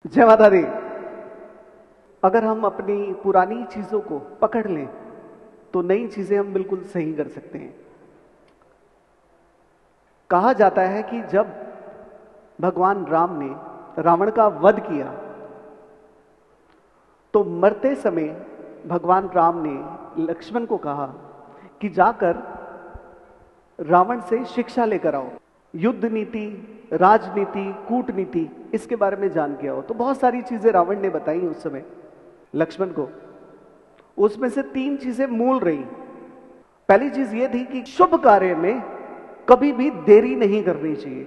जय माता दी। अगर हम अपनी पुरानी चीजों को पकड़ लें तो नई चीजें हम बिल्कुल सही कर सकते हैं। कहा जाता है कि जब भगवान राम ने रावण का वध किया तो मरते समय भगवान राम ने लक्ष्मण को कहा कि जाकर रावण से शिक्षा लेकर आओ, युद्ध नीति, राजनीति, कूटनीति, इसके बारे में जान के आओ। तो बहुत सारी चीजें रावण ने बताई उस समय लक्ष्मण को। उसमें से 3 चीजें मूल रही। पहली चीज यह थी कि शुभ कार्य में कभी भी देरी नहीं करनी चाहिए।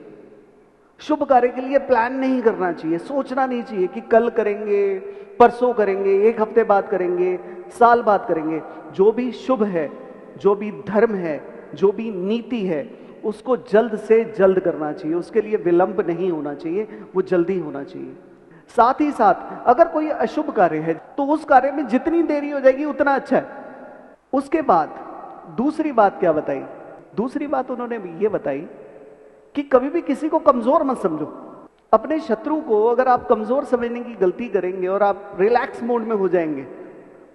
शुभ कार्य के लिए प्लान नहीं करना चाहिए, सोचना नहीं चाहिए कि कल करेंगे, परसों करेंगे, 1 हफ्ते बाद करेंगे, साल बाद करेंगे। जो भी शुभ है, जो भी धर्म है, जो भी नीति है, उसको जल्द से जल्द करना चाहिए। उसके लिए विलंब नहीं होना चाहिए, वो जल्दी होना चाहिए। साथ ही साथ अगर कोई अशुभ कार्य है तो उस कार्य में जितनी देरी हो जाएगी उतना अच्छा है। उसके बाद दूसरी बात क्या बताई? दूसरी बात उन्होंने ये बताई कि कभी भी किसी को कमजोर मत समझो। अपने शत्रु को अगर आप कमजोर समझने की गलती करेंगे और आप रिलैक्स मोड में हो जाएंगे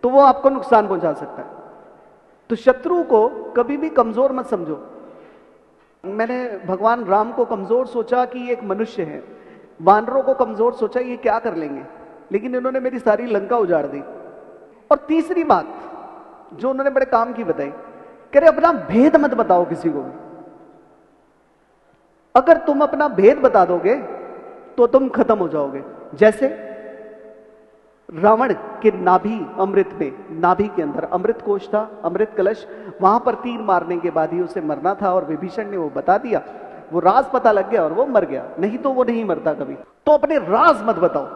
तो वो आपको नुकसान पहुंचा सकता है। तो शत्रु को कभी भी कमजोर मत समझो। मैंने भगवान राम को कमजोर सोचा कि एक मनुष्य है, वानरों को कमजोर सोचा ये क्या कर लेंगे, लेकिन इन्होंने मेरी सारी लंका उजाड़ दी। और तीसरी बात जो उन्होंने बड़े काम की बताई, कह रहे अपना भेद मत बताओ किसी को भी। अगर तुम अपना भेद बता दोगे तो तुम खत्म हो जाओगे। जैसे रावण के नाभि अमृत में, नाभि के अंदर अमृत कोश था, अमृत कलश, वहां पर तीर मारने के बाद ही उसे मरना था और विभीषण ने वो बता दिया, वो राज पता लग गया और वो मर गया, नहीं तो वो नहीं मरता कभी। तो अपने राज मत बताओ।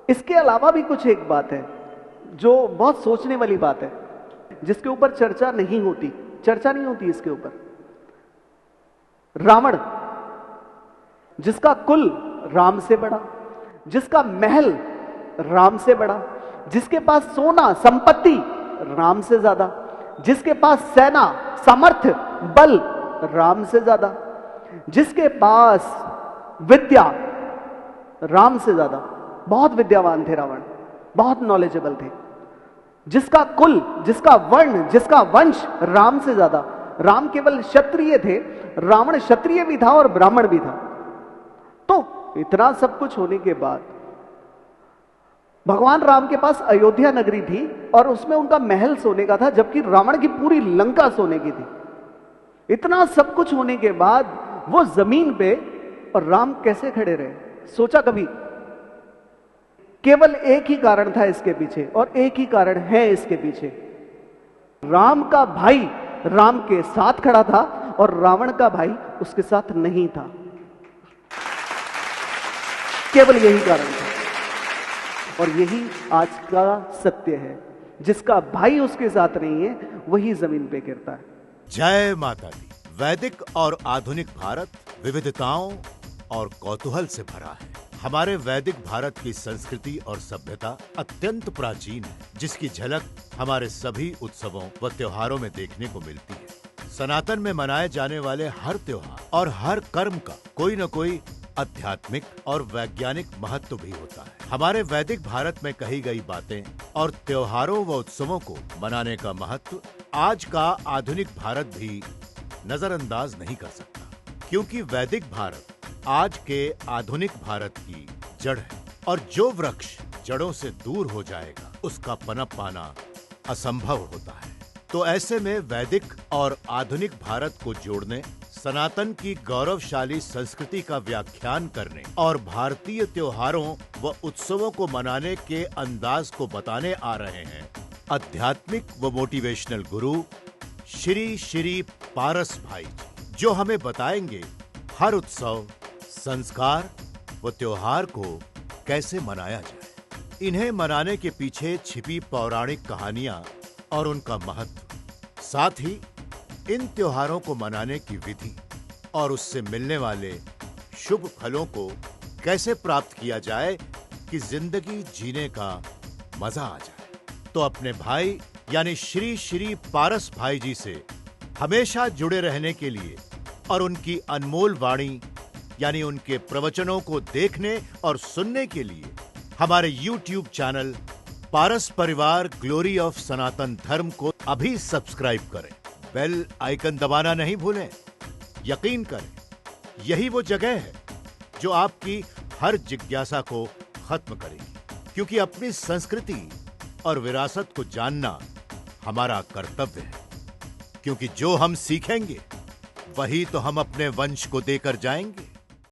इसके अलावा भी कुछ एक बात है जो बहुत सोचने वाली बात है, जिसके ऊपर चर्चा नहीं होती, चर्चा नहीं होती इसके ऊपर। रावण जिसका कुल राम से बड़ा, जिसका महल राम से बड़ा, जिसके पास सोना संपत्ति राम से ज्यादा, जिसके पास सेना सामर्थ्य बल राम से ज्यादा, जिसके पास विद्या राम से ज्यादा, बहुत विद्यावान थे रावण, बहुत नॉलेजेबल थे, जिसका कुल, जिसका वर्ण, जिसका वंश राम से ज्यादा। राम केवल क्षत्रिय थे, रावण क्षत्रिय भी था और ब्राह्मण भी था। तो इतना सब कुछ होने के बाद भगवान राम के पास अयोध्या नगरी थी और उसमें उनका महल सोने का था, जबकि रावण की पूरी लंका सोने की थी। इतना सब कुछ होने के बाद वो जमीन पे और राम कैसे खड़े रहे? सोचा कभी? केवल एक ही कारण था इसके पीछे, और एक ही कारण है इसके पीछे। राम का भाई राम के साथ खड़ा था और रावण का भाई उसके साथ नहीं था। केवल यही कारण था और यही आज का सत्य है। जिसका भाई उसके साथ नहीं है वही जमीन पे गिरता है। जय माता दी। वैदिक और आधुनिक भारत विविधताओं और कौतूहल से भरा है। हमारे वैदिक भारत की संस्कृति और सभ्यता अत्यंत प्राचीन है, जिसकी झलक हमारे सभी उत्सवों व त्योहारों में देखने को मिलती है। सनातन में मनाए जाने वाले हर त्योहार और हर कर्म का कोई न कोई आध्यात्मिक और वैज्ञानिक महत्व भी होता है। हमारे वैदिक भारत में कही गई बातें और त्योहारों व उत्सवों को मनाने का महत्व आज का आधुनिक भारत भी नजरअंदाज नहीं कर सकता, क्योंकि वैदिक भारत आज के आधुनिक भारत की जड़ है और जो वृक्ष जड़ों से दूर हो जाएगा उसका पनप पाना असंभव होता है। तो ऐसे में वैदिक और आधुनिक भारत को जोड़ने, सनातन की गौरवशाली संस्कृति का व्याख्यान करने और भारतीय त्योहारों व उत्सवों को मनाने के अंदाज को बताने आ रहे हैं आध्यात्मिक व मोटिवेशनल गुरु श्री श्री पारस भाई, जो हमें बताएंगे हर उत्सव, संस्कार व त्योहार को कैसे मनाया जाए, इन्हें मनाने के पीछे छिपी पौराणिक कहानियां और उनका महत्व, साथ ही इन त्योहारों को मनाने की विधि और उससे मिलने वाले शुभ फलों को कैसे प्राप्त किया जाए कि जिंदगी जीने का मजा आ जाए। तो अपने भाई यानी श्री श्री पारस भाई जी से हमेशा जुड़े रहने के लिए और उनकी अनमोल वाणी यानी उनके प्रवचनों को देखने और सुनने के लिए हमारे YouTube चैनल पारस परिवार ग्लोरी ऑफ सनातन धर्म को अभी सब्सक्राइब करें। बेल आइकन दबाना नहीं भूलें। यकीन करें, यही वो जगह है जो आपकी हर जिज्ञासा को खत्म करेगी, क्योंकि अपनी संस्कृति और विरासत को जानना हमारा कर्तव्य है। क्योंकि जो हम सीखेंगे वही तो हम अपने वंश को देकर जाएंगे।